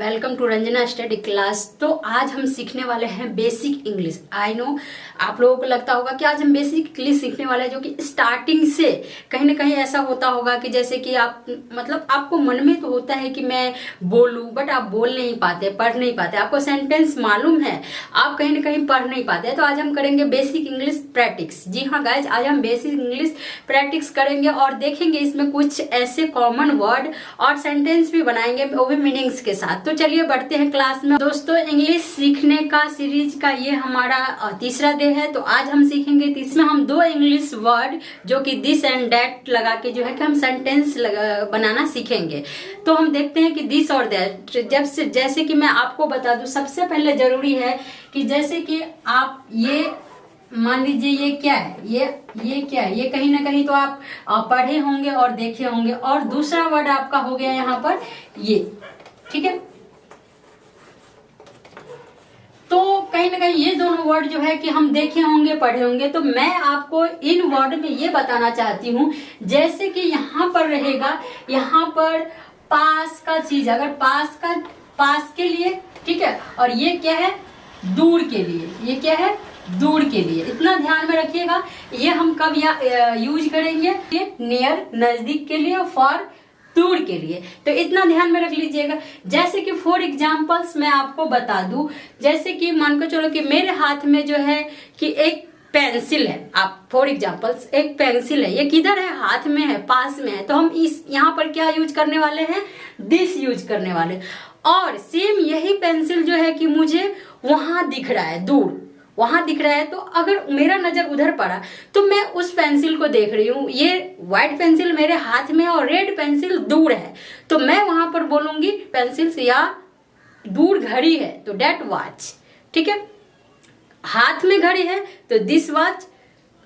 Welcome to Ranjana study class. तो आज हम सीखने वाले हैं बेसिक इंग्लिश। आई नो आप लोगों को लगता होगा कि आज हम बेसिक इंग्लिश सीखने वाले हैं, जो कि स्टार्टिंग से कहीं ना कहीं ऐसा होता होगा कि जैसे कि आप मतलब आपको मन में तो होता है कि मैं बोलूं, बट आप बोल नहीं पाते, पढ़ नहीं पाते। आपको सेंटेंस मालूम है, आप कहीं ना कहीं पढ़ नहीं पाते। तो आज हम करेंगे बेसिक इंग्लिश प्रैक्टिस। जी हाँ गाइज, आज हम बेसिक इंग्लिश प्रैक्टिस करेंगे और देखेंगे इसमें कुछ ऐसे कॉमन वर्ड और सेंटेंस भी बनाएंगे, वो भी मीनिंग्स के साथ। तो चलिए बढ़ते हैं क्लास में। दोस्तों, इंग्लिश सीखने का सीरीज का ये हमारा तीसरा डे है। तो आज हम सीखेंगे इसमें हम दो इंग्लिश वर्ड जो कि दिस एंड दैट लगा के जो है कि हम सेंटेंस बनाना सीखेंगे। तो हम देखते हैं कि दिस और दैट जैसे कि मैं आपको बता दूं, सबसे पहले जरूरी है कि जैसे कि आप ये मान लीजिए ये क्या है, ये क्या है, ये कहीं ना कहीं तो आप पढ़े होंगे और देखे होंगे। और दूसरा वर्ड आपका हो गया यहाँ पर ये, ठीक है। तो कहीं ना कहीं ये दोनों वर्ड जो है कि हम देखे होंगे, पढ़े होंगे। तो मैं आपको इन वर्ड में ये बताना चाहती हूँ, जैसे कि यहाँ पर रहेगा, यहाँ पर पास का चीज, अगर पास के लिए, ठीक है। और ये क्या है, दूर के लिए। ये क्या है, दूर के लिए। इतना ध्यान में रखिएगा। ये हम कब यूज करेंगे, ये नियर नजदीक के लिए, फॉर दूर के लिए। तो इतना ध्यान में रख लीजिएगा। जैसे कि फॉर एग्जाम्पल्स मैं आपको बता दूं, जैसे कि मान को चलो कि मेरे हाथ में जो है कि एक पेंसिल है। आप फॉर एग्जाम्पल्स एक पेंसिल है, ये किधर है, हाथ में है, पास में है। तो हम इस यहाँ पर क्या यूज करने वाले हैं, दिस यूज करने वाले। और सेम यही पेंसिल जो है कि मुझे वहां दिख रहा है, दूर वहां दिख रहा है। तो अगर मेरा नजर उधर पड़ा तो मैं उस पेंसिल को देख रही हूँ। ये व्हाइट पेंसिल मेरे हाथ में और रेड पेंसिल दूर है। तो मैं वहां पर बोलूंगी पेंसिल से, या दूर घड़ी है तो डेट वॉच, ठीक है। हाथ में घड़ी है तो दिस वॉच,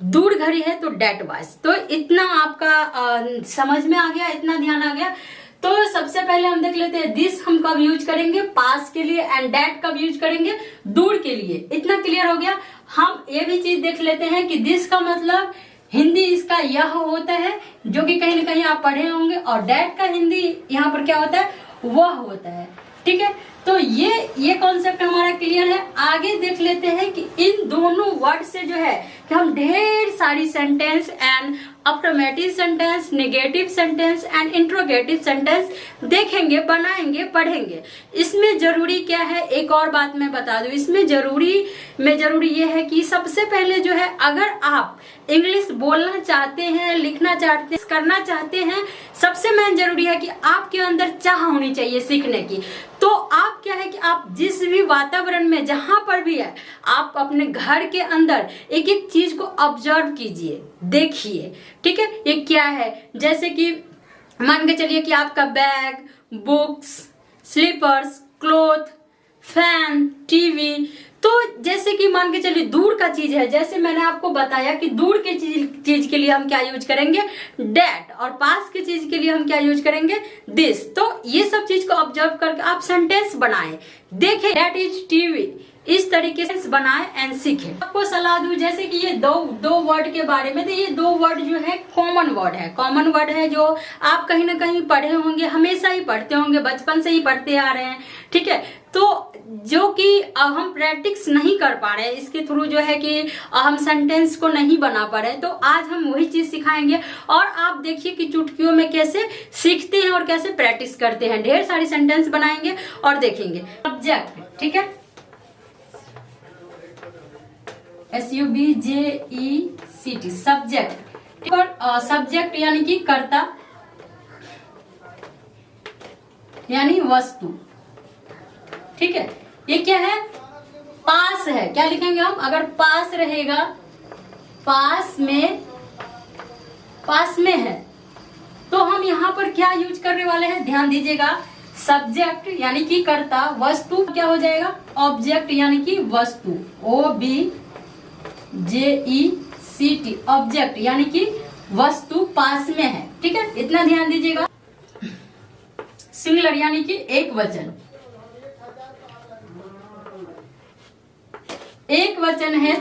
दूर घड़ी है तो डेट वॉच। तो इतना आपका समझ में आ गया, इतना ध्यान आ गया। तो सबसे पहले हम देख लेते हैं दिस हम कब यूज करेंगे, पास के लिए, एंड दैट कब यूज करेंगे, दूर के लिए। इतना क्लियर हो गया। हम ये भी चीज देख लेते हैं कि दिस का मतलब हिंदी इसका यह होता है, जो कि कहीं ना कहीं आप पढ़े होंगे। और दैट का हिंदी यहाँ पर क्या होता है, वह होता है, ठीक है। तो ये कॉन्सेप्ट हमारा क्लियर है। आगे देख लेते हैं कि इन दोनों वर्ड से जो है कि हम ढेर सारी sentence and affirmative sentence, negative sentence and interrogative sentence देखेंगे, बनाएंगे, पढ़ेंगे। इसमें जरूरी क्या है, एक और बात मैं बता दूं, इसमें जरूरी ये है कि सबसे पहले जो है, अगर आप इंग्लिश बोलना चाहते हैं, लिखना चाहते हैं, करना चाहते हैं, सबसे मेन जरूरी है कि आपके अंदर चाह होनी चाहिए सीखने की। तो आप क्या है कि आप जिस भी वातावरण में जहां पर भी है, आप अपने घर के अंदर एक एक चीज को ऑब्जर्व कीजिए, देखिए, ठीक है। ये क्या है, जैसे कि मान के चलिए कि आपका bag, books, slippers, cloth, fan, TV. तो जैसे कि मान के चलिए दूर का चीज है, जैसे मैंने आपको बताया कि दूर के चीज के लिए हम क्या यूज करेंगे, डेट। और पास की चीज के लिए हम क्या यूज करेंगे, दिस। तो ये सब चीज को ऑब्जर्व करके आप सेंटेंस बनाएं, देखें दैट इज टीवी, इस तरीके से बनाए एंड सीखे। आपको सलाह दूं, जैसे कि ये दो वर्ड के बारे में, तो ये दो वर्ड जो है कॉमन वर्ड है जो आप कहीं ना कहीं पढ़े होंगे, हमेशा ही पढ़ते होंगे, बचपन से ही पढ़ते आ रहे हैं, ठीक है। तो जो कि हम प्रैक्टिस नहीं कर पा रहे हैं, इसके थ्रू जो है कि हम सेंटेंस को नहीं बना पा रहे हैं। तो आज हम वही चीज सिखाएंगे और आप देखिए कि चुटकियों में कैसे सीखते हैं और कैसे प्रैक्टिस करते हैं। ढेर सारी सेंटेंस बनाएंगे और देखेंगे। सब्जेक्ट, ठीक है, SUBJECT, सब्जेक्ट। और सब्जेक्ट यानी कि कर्ता, यानी वस्तु, ठीक है। ये क्या है, पास है। क्या लिखेंगे हम, अगर पास रहेगा, पास में है, तो हम यहाँ पर क्या यूज करने वाले हैं, ध्यान दीजिएगा। सब्जेक्ट यानी कि कर्ता, वस्तु क्या हो जाएगा, ऑब्जेक्ट यानी कि वस्तु, OBJECT, ऑब्जेक्ट यानी कि वस्तु पास में है, ठीक है। इतना ध्यान दीजिएगा। सिंगुलर यानी कि एक वचन है।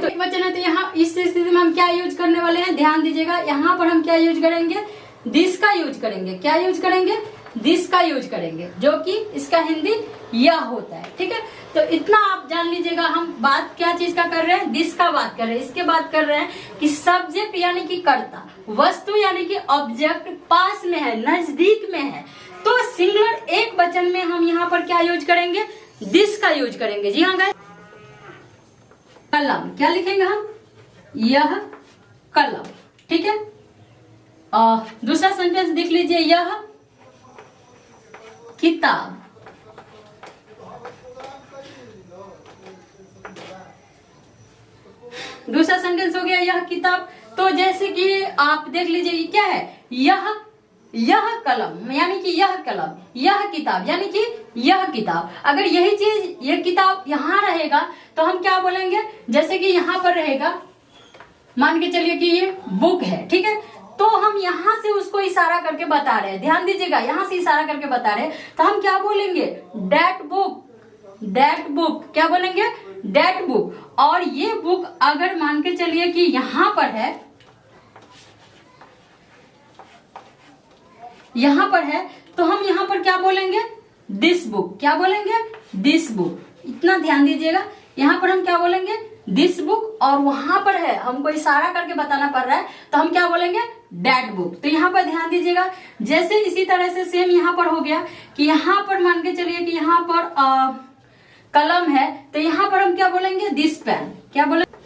तो यहाँ इस स्थिति में हम क्या यूज करने वाले हैं, ध्यान दीजिएगा। यहाँ पर हम क्या यूज करेंगे, दिस का यूज करेंगे। क्या यूज करेंगे, दिस का यूज करेंगे, जो कि इसका हिंदी यह होता है। ठीक है, तो इतना आप जान लीजिएगा। हम बात क्या चीज का कर रहे हैं, दिस का बात कर रहे हैं। इसके बात कर रहे हैं कि सब्जेक्ट यानी कि कर्ता, वस्तु यानी कि ऑब्जेक्ट पास में है, नजदीक में है, तो सिंगुलर एक वचन में हम यहाँ पर क्या यूज करेंगे, दिस का यूज करेंगे। जी हाँ गाइस, कलम क्या लिखेंगे हम, यह कलम। ठीक है, दूसरा सेंटेंस देख लीजिए, यह किताब। दूसरा सेंटेंस हो गया यह किताब। तो जैसे कि आप देख लीजिए ये क्या है, यह कलम यानी कि यह कलम, यह किताब यानी कि यह किताब। अगर यही चीज यह किताब यहाँ रहेगा तो हम क्या बोलेंगे, जैसे कि यहाँ पर रहेगा, मान के चलिए कि ये बुक है। ठीक है, तो हम यहाँ से उसको इशारा करके बता रहे हैं, ध्यान दीजिएगा, यहाँ से इशारा करके बता रहे हैं, तो हम क्या बोलेंगे, दैट बुक, दैट बुक। क्या बोलेंगे, दैट बुक। और ये बुक अगर मान के चलिए कि यहाँ पर है, यहाँ पर है, तो हम यहाँ पर क्या बोलेंगे, दिस बुक। क्या बोलेंगे, दिस बुक। इतना ध्यान दीजिएगा, यहाँ पर हम क्या बोलेंगे, दिस बुक, और वहां पर है, हमको इशारा करके बताना पड़ रहा है, तो हम क्या बोलेंगे, दैट बुक। तो यहाँ पर ध्यान दीजिएगा। जैसे इसी तरह से सेम यहाँ पर हो गया कि यहाँ पर मान के चलिए कि यहाँ पर कलम है, तो यहाँ पर हम क्या बोलेंगे, दिस पेन। क्या बोलेंगे,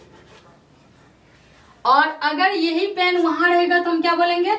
और अगर यही पेन वहां रहेगा तो हम क्या बोलेंगे,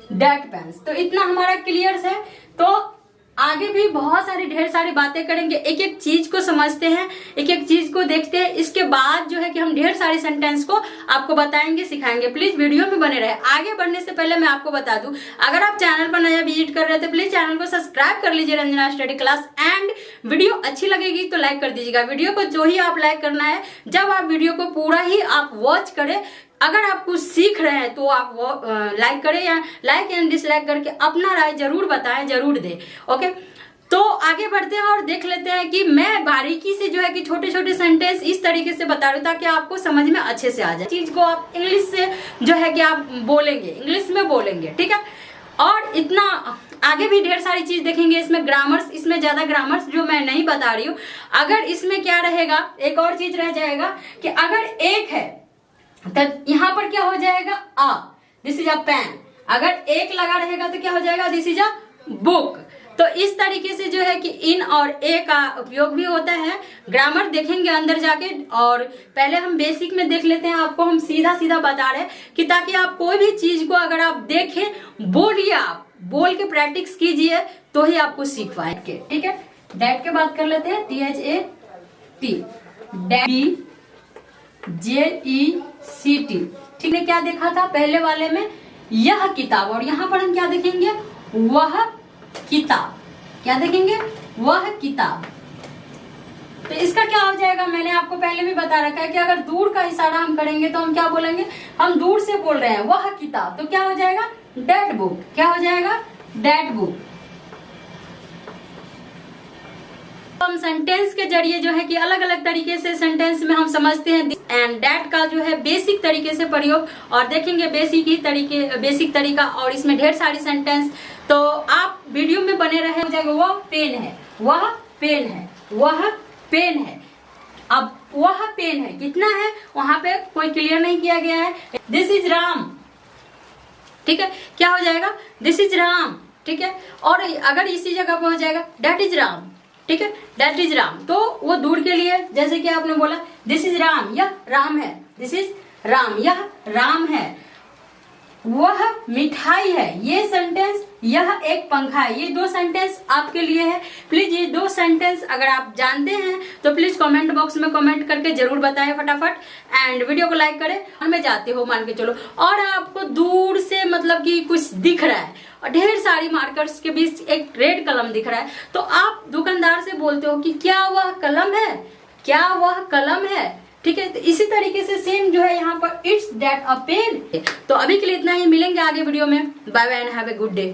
दैट पेन। तो इतना हमारा क्लियर है। तो आगे भी बहुत सारी ढेर सारी बातें करेंगे, एक एक चीज को समझते हैं, एक एक चीज को देखते हैं। इसके बाद जो है कि हम ढेर सारी सेंटेंस को आपको बताएंगे, सिखाएंगे। प्लीज वीडियो में बने रहे। आगे बढ़ने से पहले मैं आपको बता दूं, अगर आप चैनल पर नया विजिट कर रहे थे, प्लीज चैनल को सब्सक्राइब कर लीजिए, Ranjana study class. And video अच्छी लगेगी तो लाइक कर दीजिएगा। वीडियो को जो ही आप लाइक करना है, जब आप वीडियो को पूरा ही आप वॉच करें, अगर आप कुछ सीख रहे हैं तो आप वो लाइक करें, या लाइक एंड डिसलाइक करके अपना राय जरूर बताएं, जरूर दें। ओके, तो आगे बढ़ते हैं और देख लेते हैं कि मैं बारीकी से जो है कि छोटे छोटे सेंटेंस इस तरीके से बता रही हूँ ताकि आपको समझ में अच्छे से आ जाए। चीज को आप इंग्लिश से जो है कि आप बोलेंगे, इंग्लिश में बोलेंगे। ठीक है, और इतना आगे भी ढेर सारी चीज देखेंगे। इसमें ग्रामर्स, इसमें ज्यादा ग्रामर्स जो मैं नहीं बता रही हूँ। अगर इसमें क्या रहेगा, एक और चीज रह जाएगा कि अगर एक है तो यहाँ पर क्या हो जाएगा, आ, दिस इज अ पेन। अगर एक लगा रहेगा तो क्या हो जाएगा, दिस इज अ बुक। तो इस तरीके से जो है कि इन और ए का उपयोग भी होता है। ग्रामर देखेंगे अंदर जाके, और पहले हम बेसिक में देख लेते हैं। आपको हम सीधा सीधा बता रहे हैं कि ताकि आप कोई भी चीज को अगर आप देखें, बोलिए, आप बोल के प्रैक्टिस कीजिए तो ही आपको सीख पाएंगे। ठीक है, डैट के बात कर लेते हैं, THAT, डैट, JECT। ठीक है, क्या देखा था पहले वाले में, यह किताब, और यहाँ पर हम क्या देखेंगे, वह किताब। क्या देखेंगे, वह किताब। तो इसका क्या हो जाएगा, मैंने आपको पहले भी बता रखा है कि अगर दूर का इशारा हम करेंगे तो हम क्या बोलेंगे, हम दूर से बोल रहे हैं, वह किताब, तो क्या हो जाएगा, दैट बुक। क्या हो जाएगा, दैट बुक। हम सेंटेंस के जरिए जो है कि अलग अलग तरीके से सेंटेंस में हम समझते हैं एंड दैट का जो है बेसिक तरीके से प्रयोग, और देखेंगे बेसिक तरीका, और इसमें ढेर सारी सेंटेंस। तो आप वीडियो में बने रहे। हो जाएगा, वह पेन है, वह पेन है, वह पेन है। अब वह पेन है कितना है, वहां पे कोई क्लियर नहीं किया गया है। This is Ram. ठीक है, क्या हो जाएगा, दिस इज राम। ठीक है, और अगर इसी जगह पे हो जाएगा, दैट इज राम। ठीक है, दैट इज राम, तो वो दूर के लिए, जैसे कि आपने बोला दिस इज राम, यह राम है, दिस इज राम, यह राम है। वह मिठाई है, ये सेंटेंस, यह एक पंखा है। ये दो सेंटेंस आपके लिए है। प्लीज ये दो सेंटेंस अगर आप जानते हैं तो प्लीज कमेंट बॉक्स में कमेंट करके जरूर बताएं फटाफट, एंड वीडियो को लाइक करें। में जाते हो मान के चलो, और आपको दूर से मतलब कि कुछ दिख रहा है और ढेर सारी मार्कर्स के बीच एक रेड कलम दिख रहा है, तो आप दुकानदार से बोलते हो कि क्या वह कलम है, क्या वह कलम है। ठीक है, तो इसी तरीके से सेम जो है यहाँ पर, इट्स दैट अ पेन। तो अभी के लिए इतना ही, मिलेंगे आगे वीडियो में। Bye bye and have a good day.